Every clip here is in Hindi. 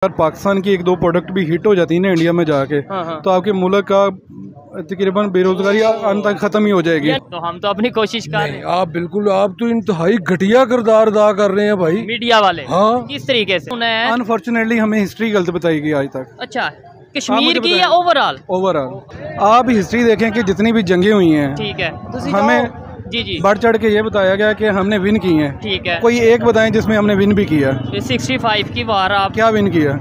अगर पाकिस्तान की एक दो प्रोडक्ट भी हिट हो जाती है ना इंडिया में जाके, तो आपके मुल्क का तकरीबन बेरोजगारी अंत तक खत्म ही हो जाएगी। तो हम तो अपनी कोशिश कर रहे हैं। आप बिल्कुल, आप तो इंतहाई घटिया किरदार अदा कर रहे हैं भाई, मीडिया वाले। हाँ, किस तरीके से? अनफॉर्चुनेटली हमें हिस्ट्री गलत बताई गई आज तक। अच्छा, कश्मीर की या ओवरऑल? आप हिस्ट्री देखें कि जितनी भी जंगें हुई हैं, ठीक है, हमें जी बढ़ चढ़ के ये बताया गया कि हमने विन की है। ठीक है, कोई एक बताएं जिसमें हमने विन भी किया। 65 की वार आप क्या विन किया?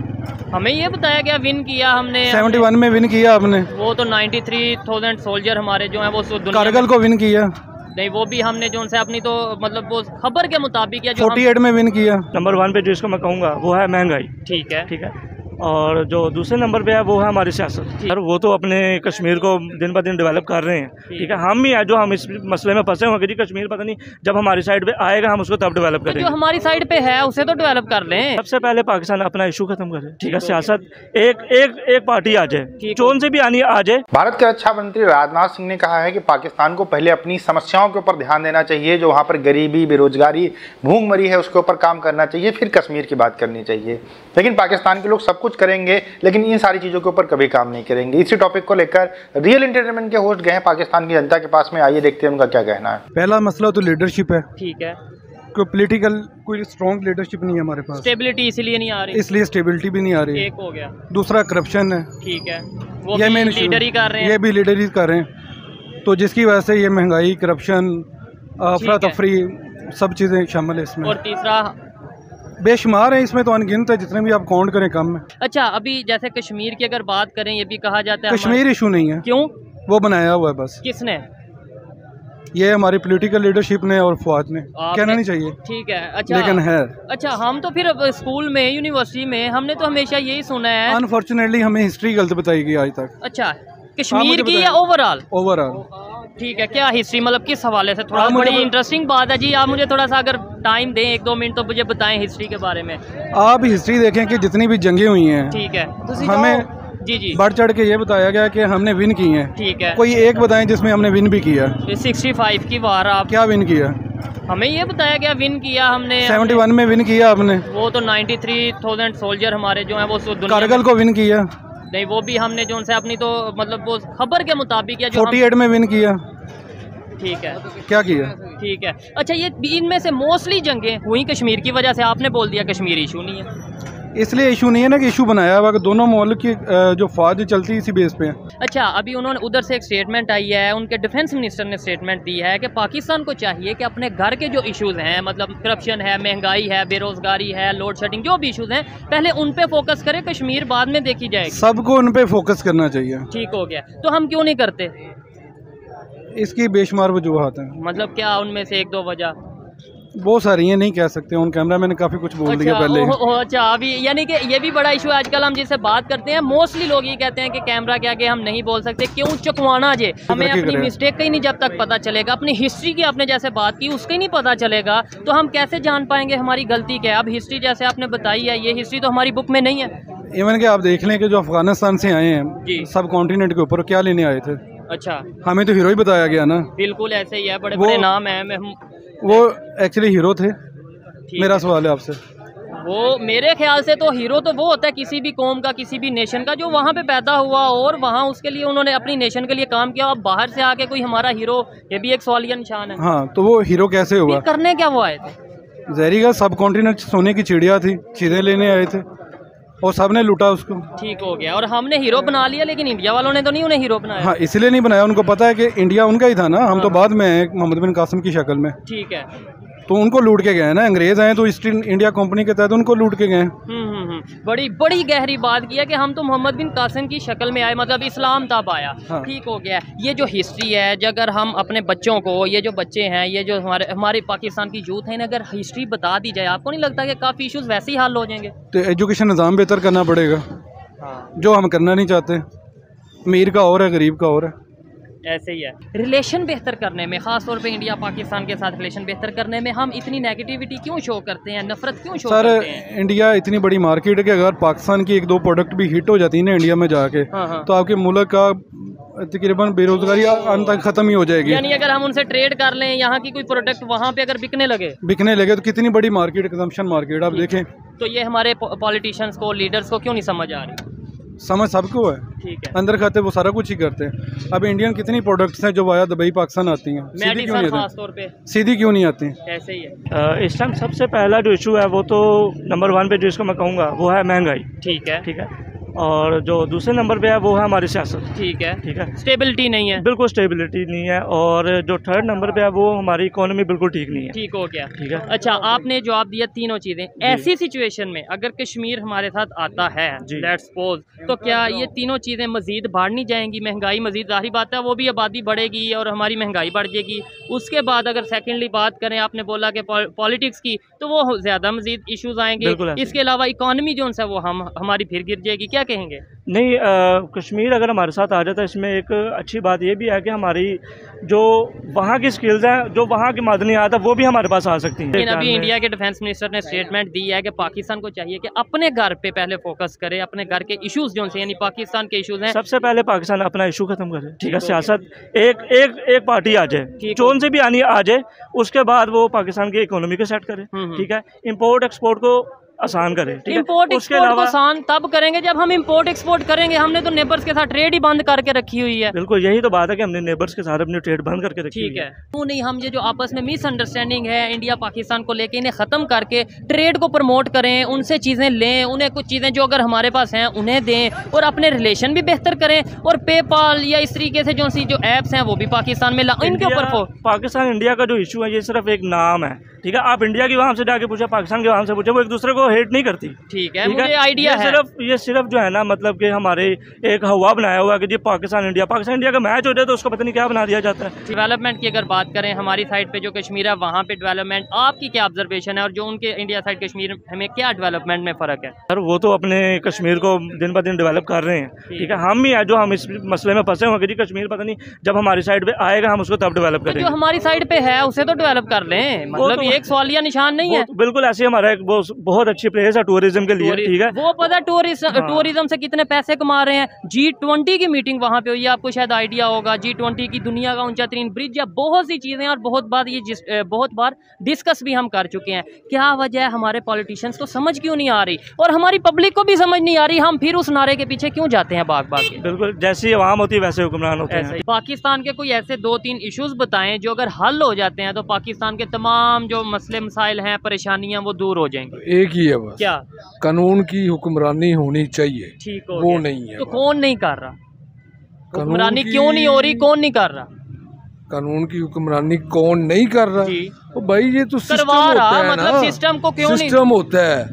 हमें ये बताया गया विन किया हमने। 71 में विन किया आपने। वो तो 93,000 सोल्जर हमारे जो है वो कारगिल को विन किया। नहीं, वो भी हमने जो उनसे अपनी तो मतलब वो खबर के मुताबिक या जो 48 में विन किया। नंबर 1 पे जिसको मैं कहूँगा वो है महंगाई। ठीक है, ठीक है। और जो दूसरे नंबर पे है वो है हमारी सियासत। और वो तो अपने कश्मीर को दिन ब दिन डेवलप कर रहे हैं। ठीक है, हम ही है जो हम इस मसले में फंसे हुए कि जी कश्मीर पता नहीं जब हमारी साइड पे आएगा हम उसको तब डेवलप करेंगे। जो हमारी साइड पे है उसे तो डेवलप कर लें। सबसे पहले पाकिस्तान अपना इशू खत्म करे। ठीक है, सियासत एक पार्टी आ जाए, जोन से भी आनी आ जाए। भारत के रक्षा मंत्री राजनाथ सिंह ने कहा है कि पाकिस्तान को पहले अपनी समस्याओं के ऊपर ध्यान देना चाहिए, जो वहाँ पर गरीबी, बेरोजगारी, भूखमरी है उसके ऊपर काम करना चाहिए, फिर कश्मीर की बात करनी चाहिए। लेकिन पाकिस्तान के लोग सब कुछ करेंगे लेकिन इन सारी चीजों के ऊपर कभी काम नहीं करेंगे। इसी टॉपिक को लेकर रियल एंटरटेनमेंट के होस्ट गए हैं पाकिस्तान की जनता के पास में। आइए देखते हैं उनका क्या कहना है। पहला मसला तो लीडरशिप है। ठीक है, कोई पॉलिटिकल कोई स्ट्रॉन्ग लीडरशिप नहीं है हमारे पास। स्टेबिलिटी इसीलिए नहीं आ रही, इसलिए स्टेबिलिटी भी नहीं आ रही। एक हो गया। दूसरा करप्शन है। ठीक है, वो ये भी लीडर ही कर रहे हैं। ये भी लीडर ही कर रहे हैं, तो जिसकी वजह से ये महंगाई, करप्शन, अफरा तफरी सब चीज़ें शामिल है इसमें। और तीसरा बेशुमार है, इसमें तो अनगिनत है, जितने भी आप काउंट करें कम है। अच्छा, अभी जैसे कश्मीर की अगर बात करें, ये भी कहा जाता है कश्मीर इशू नहीं है। क्यों? वो बनाया हुआ है बस। किसने? ये हमारी पॉलिटिकल लीडरशिप ने और फौज ने। कहना नहीं चाहिए, ठीक है। अच्छा, लेकिन है। अच्छा, हम तो फिर अब स्कूल में, यूनिवर्सिटी में हमने तो हमेशा यही सुना है। अनफॉर्चुनेटली हमें हिस्ट्री गलत बताई गई आज तक। अच्छा, कश्मीर की या ओवरऑल? ओवरऑल। ठीक है, क्या हिस्ट्री मतलब किस हवाले से? थोड़ा बड़ी इंटरेस्टिंग बात है जी। आप मुझे थोड़ा सा अगर टाइम दें 1-2 मिनट तो मुझे बताएं हिस्ट्री के बारे में। आप हिस्ट्री देखें कि जितनी भी जंगें हुई हैं, ठीक है, हमें जी बढ़ चढ़ के ये बताया गया कि हमने विन की है। ठीक है, कोई एक बताएं जिसमें हमने विन भी किया। 65 की वार आप क्या विन किया? हमें ये बताया गया विन किया हमने। 71 में विन किया आपने। वो तो 93,000 सोल्जर हमारे जो है वो कारगिल को विन किया। नहीं, वो भी हमने जो उनसे अपनी तो मतलब वो खबर के मुताबिक या जो 48 में विन किया। ठीक है, क्या किया? ठीक है। अच्छा, ये इनमें से मोस्टली जंगें हुई कश्मीर की वजह से। आपने बोल दिया कश्मीर इशू नहीं है। इसलिए इशू नहीं है ना कि इशू बनाया हुआ कि दोनों मुल्क की जो फौज चलती है इसी बेस पे है। अच्छा, अभी उन्होंने उधर से एक स्टेटमेंट आई है, उनके डिफेंस मिनिस्टर ने स्टेटमेंट दी है कि पाकिस्तान को चाहिए कि अपने घर के जो इश्यूज हैं, मतलब करप्शन है, महंगाई है, बेरोजगारी है, लोड शेडिंग, जो भी इश्यूज हैं, पहले उन पे फोकस करे, कश्मीर बाद में देखी जाएगी। सबको उन पे फोकस करना चाहिए। ठीक हो गया, तो हम क्यों नहीं करते? इसकी बेशुमार वजूहात हैं। मतलब क्या उनमें से 1-2 वजह? बहुत सारी हैं, नहीं कह सकते। उन कैमरा मैंने काफ़ी कुछ बोल दिया पहले। अच्छा, अभी यानी कि ये भी बड़ा इशू है आजकल। हम जिससे बात करते हैं मोस्टली लोग ये कहते हैं कि कैमरा के आगे हम नहीं बोल सकते। क्यों चुकवाना जे? हमें अपनी मिस्टेक का ही नहीं जब तक पता चलेगा, अपनी हिस्ट्री की आपने जैसे बात की उसका ही नहीं पता चलेगा, तो हम कैसे जान पाएंगे हमारी गलती क्या है? अब हिस्ट्री जैसे आपने बताई है, ये हिस्ट्री तो हमारी बुक में नहीं है। इवन कि आप देख लें कि जो अफगानिस्तान से आए हैं सब कॉन्टिनेंट के ऊपर, क्या लेने आए थे? अच्छा, हमें तो हीरो ही बताया गया ना। बिल्कुल ऐसे ही है, बड़े बड़े नाम है। वो एक्चुअली हीरो थे। मेरा सवाल है आपसे, वो मेरे ख्याल से तो हीरो तो वो होता है किसी भी कौम का, किसी भी नेशन का, जो वहाँ पे पैदा हुआ और वहाँ उसके लिए उन्होंने अपनी नेशन के लिए काम किया। अब बाहर से आके कोई हमारा हीरो, ये भी एक सवालिया निशान है। हाँ, तो वो हीरो कैसे हुआ? करने क्या वो आए थे? जहरी का सब कॉन्टिनेंट सोने की चिड़िया थी, चीजें लेने आए थे और सबने लूटा उसको। ठीक हो गया, और हमने हीरो बना लिया, लेकिन इंडिया वालों ने तो नहीं उन्हें हीरो बनाया। हाँ, इसलिए नहीं बनाया, उनको पता है कि इंडिया उनका ही था ना। हम तो बाद में आए मोहम्मद बिन कासिम की शक्ल में। ठीक है, तो उनको लूट के गए ना, अंग्रेज आए तो ईस्ट इंडिया कंपनी के तहत उनको लूट के गए। बड़ी बड़ी गहरी बात की है कि हम तो मोहम्मद बिन कासिम की शक्ल में आए, मतलब इस्लाम तब आया। हाँ। ठीक हो गया। ये जो हिस्ट्री है, अगर हम अपने बच्चों को, ये जो बच्चे हैं, ये जो हमारे पाकिस्तान की यूथ है, अगर हिस्ट्री बता दी जाए, आपको नहीं लगता कि काफ़ी इशूज़ वैसे ही हल हो जाएंगे? तो एजुकेशन निज़ाम बेहतर करना पड़ेगा। हाँ। जो हम करना नहीं चाहते। अमीर का और है, गरीब का और है। ऐसे ही है। रिलेशन बेहतर करने में, ख़ास तौर पे इंडिया पाकिस्तान के साथ रिलेशन बेहतर करने में हम इतनी नेगेटिविटी क्यों शो करते हैं, नफरत क्यों शो करते हैं? सर, इंडिया इतनी बड़ी मार्केट है कि अगर पाकिस्तान की 1-2 प्रोडक्ट भी हिट हो जाती है ना इंडिया में जाके, तो आपके मुल्क का तकरीबन बेरोजगारी अंत तक खत्म ही हो जाएगी। यानी अगर हम उनसे ट्रेड कर लें, यहाँ की कोई प्रोडक्ट वहाँ पे अगर बिकने लगे तो कितनी बड़ी मार्केट, कंजम्पशन मार्केट आप देखें। तो ये हमारे पॉलिटिशियंस को, लीडर्स को क्यों नहीं समझ आ रही? समझ सबको है, ठीक है। अंदर खाते वो सारा कुछ ही करते हैं। अब इंडियन कितनी प्रोडक्ट्स हैं जो वाया दुबई पाकिस्तान आती हैं, सीधी क्यों नहीं खास तौर पे सीधी क्यों नहीं आती? ऐसे ही है। इस टाइम सबसे पहला जो इशू है वो तो नंबर 1 पे जिसको मैं कहूँगा वो है महंगाई। ठीक है, ठीक है। और जो दूसरे नंबर पे है वो है हमारी सियासत। ठीक है, ठीक है। स्टेबिलिटी नहीं है, बिल्कुल स्टेबिलिटी नहीं है। और जो थर्ड नंबर पे है वो हमारी इकोनॉमी बिल्कुल ठीक नहीं है। ठीक हो गया, ठीक है। अच्छा, आपने जवाब दिया तीनों चीजें। ऐसी सिचुएशन में अगर कश्मीर हमारे साथ आता है, लेट्स सपोज, तो क्या ये तीनों चीजें मजीद बढ़नी जाएंगी? महंगाई मजीद, जाहिर बात है वो भी आबादी बढ़ेगी और हमारी महंगाई बढ़ जाएगी। उसके बाद अगर सेकेंडली बात करें, आपने बोला कि पॉलिटिक्स की, तो वो ज्यादा मजीद इश्यूज आएंगे। इसके अलावा इकोनॉमी जो है वो हमारी फिर गिर जाएगी। क्या कहेंगे? नहीं, कश्मीर अगर हमारे साथ आ जाता है, इसमें एक अच्छी बात ये भी है कि हमारी जो वहाँ की स्किल्स हैं, जो वहाँ की मादनियात है, वो भी हमारे पास आ सकती हैं। लेकिन अभी इंडिया के डिफेंस मिनिस्टर ने स्टेटमेंट दी है कि पाकिस्तान को चाहिए कि अपने घर पे पहले फोकस करे, अपने घर के इश्यूज जो से, यानी पाकिस्तान के इश्यूज हैं, सबसे पहले पाकिस्तान अपना इशू खत्म करे। ठीक है, सियासत एक पार्टी आ जाए, जोन से भी आनी आ जाए, उसके बाद वो पाकिस्तान की इकोनॉमी को सेट करे। ठीक है, इम्पोर्ट एक्सपोर्ट को आसान करें। इम्पोर्ट एक्सपोर्ट को आसान तब करेंगे जब हम इम्पोर्ट एक्सपोर्ट करेंगे। हमने तो नेबर्स के साथ ट्रेड ही बंद करके रखी हुई है। बिल्कुल, यही तो बात है कि हमने नेबर्स के साथ अपनी ट्रेड बंद करके रखी। ठीक है, क्यों नहीं हम ये जो आपस में मिसअंडरस्टैंडिंग है इंडिया पाकिस्तान को लेके, इन्हें खत्म करके ट्रेड को प्रमोट करें, उनसे चीजें लें, उन्हें कुछ चीजें जो अगर हमारे पास हैं उन्हें दें, और अपने रिलेशन भी बेहतर करें। और पेपाल या इस तरीके से जो एप्स हैं वो भी पाकिस्तान में इनके ऊपर पाकिस्तान इंडिया का जो इशू है ये सिर्फ एक नाम है। ठीक है, आप इंडिया की वहां से जाके पूछे, पाकिस्तान के वहां से पूछे, वो एक दूसरे को हेट नहीं करती। ठीक है, मुझे आइडिया है। ये सिर्फ जो है ना, मतलब कि हमारे एक हवा बनाया हुआ कि जी पाकिस्तान इंडिया का मैच हो जाए तो उसको पता नहीं क्या बना दिया जाता है। डेवलपमेंट की अगर बात करें, हमारी साइड पे जो कश्मीर है वहाँ पे डेवलपमेंट आपकी क्या ऑब्जर्वेशन है, और जो उनके इंडिया साइड कश्मीर में क्या डेवलपमेंट में फ़र्क है? सर वो तो अपने कश्मीर को दिन ब दिन डेवलप कर रहे हैं। ठीक है, हम ही है जो हम इस मसले में फंसे हुए कि जी कश्मीर पता नहीं जब हमारी साइड पे आएगा हम उसको तब डेवलप करेंगे। जो हमारी साइड पे है उसे तो डेवलप कर लें, मतलब एक सवालिया निशान नहीं है। बिल्कुल ऐसे हमारा एक बहुत अच्छी प्लेस है टूरिज्म के लिए। ठीक है, वो पता टूरिज्म से कितने पैसे कमा रहे हैं। G20 की मीटिंग वहाँ पे हुई है, आपको शायद आइडिया होगा। G20 की दुनिया का ऊंचा तरीन ब्रिज या बहुत सी चीजें, और बहुत बार डिस्कस भी हम कर चुके हैं। क्या वजह है? हमारे पॉलिटिशियंस को समझ क्यों नहीं आ रही, और हमारी पब्लिक को भी समझ नहीं आ रही। हम फिर उस नारे के पीछे क्यों जाते हैं भाग भाग के? बिल्कुल, जैसी अवाम होती है वैसे हुक्मरान होते हैं। पाकिस्तान के कोई ऐसे 2-3 इश्यूज बताएं जो अगर हल हो जाते हैं तो पाकिस्तान के तमाम जो मसले मसाइल हैं, परेशानियां, वो दूर हो जाएंगे। एक ही है बस, क्या? कानून की हुक्मरानी होनी चाहिए। ठीक हो वो गया। नहीं है तो कौन नहीं कर रहा? हुक्मरानी क्यों नहीं हो रही? कौन नहीं कर रहा? कानून की हुक्मरानी कौन नहीं कर रहा? तो भाई ये तो सिस्टम होता है, मतलब ना? सिस्टम को क्यों नहीं? सिस्टम होता है,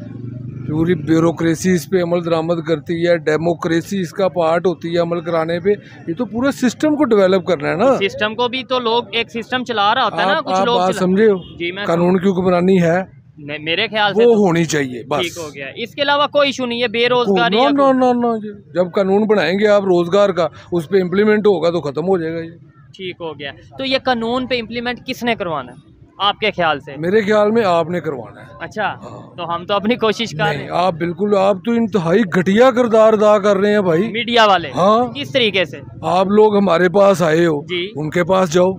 पूरी ब्यूरोक्रेसी इस पे अमल दरामद करती है, डेमोक्रेसी इसका पार्ट होती है अमल कराने पे। ये तो पूरे सिस्टम को डेवलप करना है ना। सिस्टम को भी तो लोग, एक सिस्टम चला रहा होता है ना, कुछ लोग समझे हो? कानून की हुक्मरानी है, मेरे ख्याल से वो होनी चाहिए बस। ठीक हो गया, इसके अलावा कोई इशू नहीं है। बेरोजगारी ना, जब कानून बनाएंगे आप रोजगार का, उस पे इम्प्लीमेंट होगा तो खत्म हो जाएगा ये। ठीक हो गया, तो ये कानून पे इम्प्लीमेंट किसने करवाना है आपके ख्याल से? मेरे ख्याल में आपने करवाना है। अच्छा, तो हम तो अपनी कोशिश कर रहे हैं। आप बिल्कुल, आप तो इंतहाई घटिया किरदार अदा कर रहे हैं भाई, मीडिया वाले। हाँ, किस तरीके से? आप लोग हमारे पास आए हो जी, उनके पास जाओ।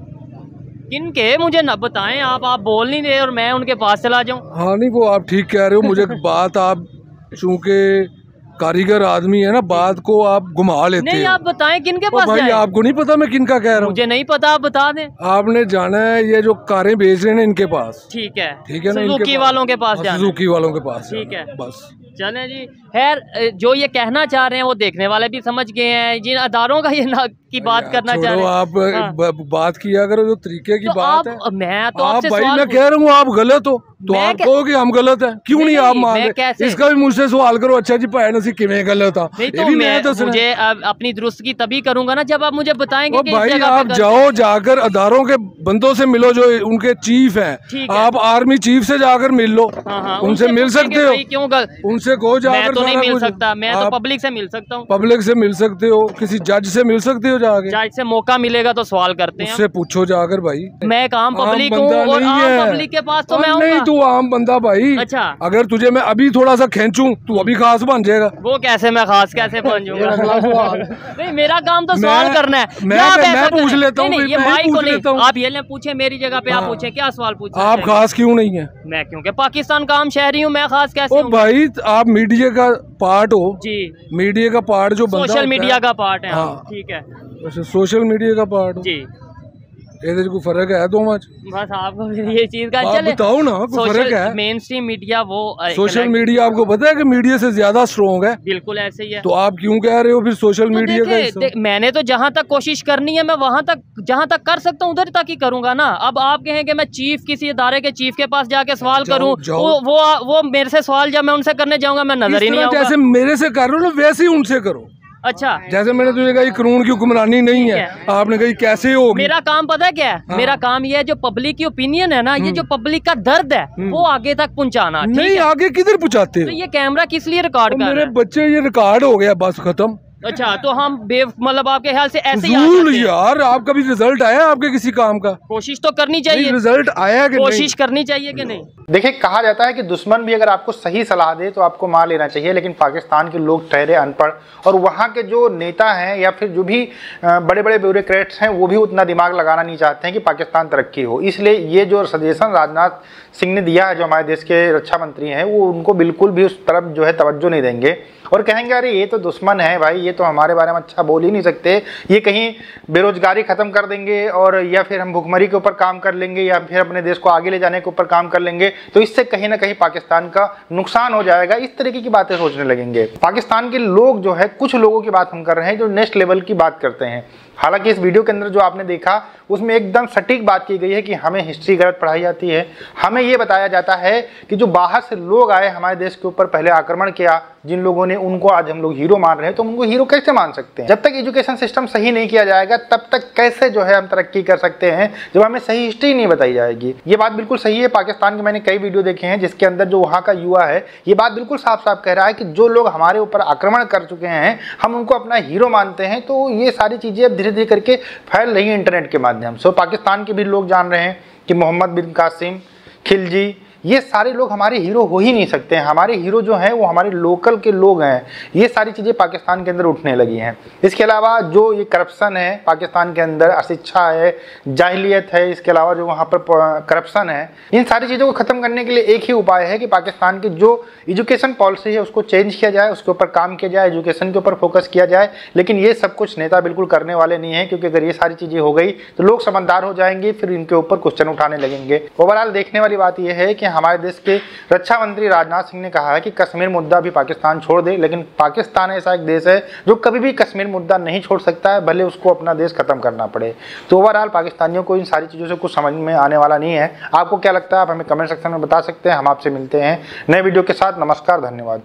किनके? मुझे न बताएं। आप बोल नहीं रहे और मैं उनके पास चला जाऊं? हाँ, नहीं वो आप ठीक कह रहे हो। मुझे बात, आप चूँकि कारीगर आदमी है ना, बात को आप घुमा लेते नहीं, आप बताएं किनके पास भाई। आपको नहीं पता मैं किनका कह रहा हूँ? मुझे नहीं पता, आप बता दें। आपने जाना है ये जो कारें बेच रहे हैं इनके पास। ठीक है, ठीक है ना, सुजुकी वालों के पास जाना। सुजुकी वालों के पास, ठीक है, बस चलें जी। खैर, जो ये कहना चाह रहे हैं वो देखने वाले भी समझ गए हैं। जिन अदारों का ये की बात करना चाह रहे हैं, आप बात किया करो जो तरीके की बात है। मैं तो आप भाई, मैं कह रहा हूँ आप गलत हो तो आप कहो कि हम गलत हैं। क्यों नहीं आप मान रहे? इसका भी मुझसे सवाल करो। अच्छा जी भैन सी किवें गलत था, मुझे अपनी दुरुस्त की तभी करूंगा ना जब आप मुझे बताएंगे कि भाई आप जाओ, जाकर अदारों के बंदों से मिलो जो उनके चीफ हैं। आप आर्मी चीफ से जाकर मिल लो, उनसे मिल सकते हो। क्यों? उनसे कहो जाकर। नहीं मिल सकता, मैं तो पब्लिक से मिल सकता हूँ। पब्लिक से मिल सकते हो, किसी जज से मिल सकते हो पूछो जाके, इससे मौका मिलेगा तो सवाल करते हैं, उससे पूछो जाकर भाई। मैं एक आम पब्लिक हूँ और आम पब्लिक के पास तो मैं नहीं, तू आम बंदा भाई। अच्छा, अगर तुझे मैं अभी थोड़ा सा खींचूं तू अभी खास बन जाएगा। वो कैसे, मैं खास कैसे बन जाऊंगा? नहीं, मेरा काम तो सवाल करना है। मैं पूछ लेता हूँ, ये माइक को नहीं, आप ये पूछे मेरी जगह पे, आप पूछे क्या सवाल पूछे? आप खास क्यों नहीं है? मैं क्योंकि पाकिस्तान का आम शहरी हूँ, मैं खास कैसे? ओ भाई, आप मीडिया का पार्ट हो जी, मीडिया का पार्ट जो सोशल मीडिया का पार्ट है। हाँ, ठीक है, सोशल मीडिया का पार्ट जी। ये कोई फर्क है तो मच? बस आपको ये चीज का चले बताओ ना, कोई फर्क है? मेन स्ट्रीम मीडिया वो सोशल मीडिया आपको पता है कि मीडिया से ज्यादा स्ट्रॉन्ग है? बिल्कुल ऐसे ही है। तो आप क्यों कह रहे हो फिर सोशल मीडिया का? मैंने तो जहाँ तक कोशिश करनी है मैं वहाँ तक, जहाँ तक कर सकता हूँ उधर तक ही करूंगा ना। अब आप कहें कि मैं चीफ, किसी इदारे के चीफ के पास जाके सवाल करूँ, वो मेरे से सवाल जब मैं उनसे करने जाऊंगा मैं नजर ही नहीं आऊंगा। जैसे मेरे से कर रहे हो ना वैसे ही उनसे करो। अच्छा, जैसे मैंने तुझे कहा कानून की हुक्मरानी नहीं है, आपने कही कैसे होगी? मेरा काम पता है क्या है? मेरा काम ये है, जो पब्लिक की ओपिनियन है ना, ये जो पब्लिक का दर्द है वो आगे तक पहुंचाना। नहीं, आगे किधर पहुंचाते हो? तो ये कैमरा किस लिए रिकॉर्ड कर रहा है? मेरे बच्चे, ये रिकॉर्ड हो गया, बस खत्म। अच्छा, तो हम मतलब आपके ख्याल से ऐसे ही यार, आपका भी रिजल्ट आया आपके किसी काम का? कोशिश तो करनी चाहिए। रिजल्ट आया कि कोशिश करनी चाहिए कि नहीं? देखिए, कहा जाता है कि दुश्मन भी अगर आपको सही सलाह दे तो आपको मान लेना चाहिए, लेकिन पाकिस्तान के लोग ठहरे अनपढ़ और वहाँ के जो नेता हैं या फिर जो भी बड़े बड़े ब्यूरोक्रेट्स हैं वो भी उतना दिमाग लगाना नहीं चाहते हैं कि पाकिस्तान तरक्की हो। इसलिए ये जो सजेशन राजनाथ सिंह ने दिया है, जो हमारे देश के रक्षा मंत्री हैं, वो उनको बिल्कुल भी उस तरफ जो है तवज्जो नहीं देंगे और कहेंगे अरे ये तो दुश्मन है भाई, ये तो हमारे बारे में अच्छा बोल ही नहीं सकते, ये कहीं बेरोजगारी खत्म कर देंगे और या फिर हम भुखमरी के ऊपर काम कर लेंगे या फिर अपने देश को आगे ले जाने के ऊपर काम कर लेंगे, तो इससे कहीं ना कहीं पाकिस्तान का नुकसान हो जाएगा। इस तरीके की बातें सोचने लगेंगे। पाकिस्तान के लोग जो है, कुछ लोगों की बात हम कर रहे हैं जो नेक्स्ट लेवल की बात करते हैं। हालांकि इस वीडियो के अंदर जो आपने देखा उसमें एकदम सटीक बात की गई है कि हमें हिस्ट्री गलत पढ़ाई जाती है। हमें ये बताया जाता है कि जो बाहर से लोग आए हमारे देश के ऊपर, पहले आक्रमण किया, जिन लोगों ने, उनको आज हम लोग हीरो मान रहे हैं, तो हम उनको हीरो कैसे मान सकते हैं? जब तक एजुकेशन सिस्टम सही नहीं किया जाएगा तब तक कैसे जो है हम तरक्की कर सकते हैं, जब हमें सही हिस्ट्री नहीं बताई जाएगी। ये बात बिल्कुल सही है। पाकिस्तान के मैंने कई वीडियो देखे हैं जिसके अंदर जो वहाँ का युवा है ये बात बिल्कुल साफ साफ कह रहा है कि जो लोग हमारे ऊपर आक्रमण कर चुके हैं हम उनको अपना हीरो मानते हैं। तो ये सारी चीजें अब धीरे धीरे करके फैल रही है इंटरनेट के माध्यम से। पाकिस्तान के भी लोग जान रहे हैं कि मोहम्मद बिन कासिम, खिलजी, ये सारे लोग हमारे हीरो हो ही नहीं सकते हैं। हमारे हीरो जो हैं वो हमारे लोकल के लोग हैं। ये सारी चीज़ें पाकिस्तान के अंदर उठने लगी हैं। इसके अलावा जो ये करप्शन है पाकिस्तान के अंदर, अशिक्षा है, जाहिलियत है, इसके अलावा जो वहाँ पर करप्शन है, इन सारी चीज़ों को ख़त्म करने के लिए एक ही उपाय है कि पाकिस्तान की जो एजुकेशन पॉलिसी है उसको चेंज किया जाए, उसके ऊपर काम किया जाए, एजुकेशन के ऊपर फोकस किया जाए। लेकिन ये सब कुछ नेता बिल्कुल करने वाले नहीं है, क्योंकि अगर ये सारी चीज़ें हो गई तो लोग समझदार हो जाएंगे, फिर इनके ऊपर क्वेश्चन उठाने लगेंगे। ओवरऑल देखने वाली बात यह है कि हमारे देश के रक्षा मंत्री राजनाथ सिंह ने कहा है कि कश्मीर मुद्दा भी पाकिस्तान छोड़ दे, लेकिन पाकिस्तान ऐसा एक देश है जो कभी भी कश्मीर मुद्दा नहीं छोड़ सकता है, भले उसको अपना देश खत्म करना पड़े। तो ओवरऑल पाकिस्तानियों को इन सारी चीज़ों से कुछ समझ में आने वाला नहीं है। आपको क्या लगता है आप हमें कमेंट सेक्शन में बता सकते हैं। हम आपसे मिलते हैं नए वीडियो के साथ। नमस्कार, धन्यवाद।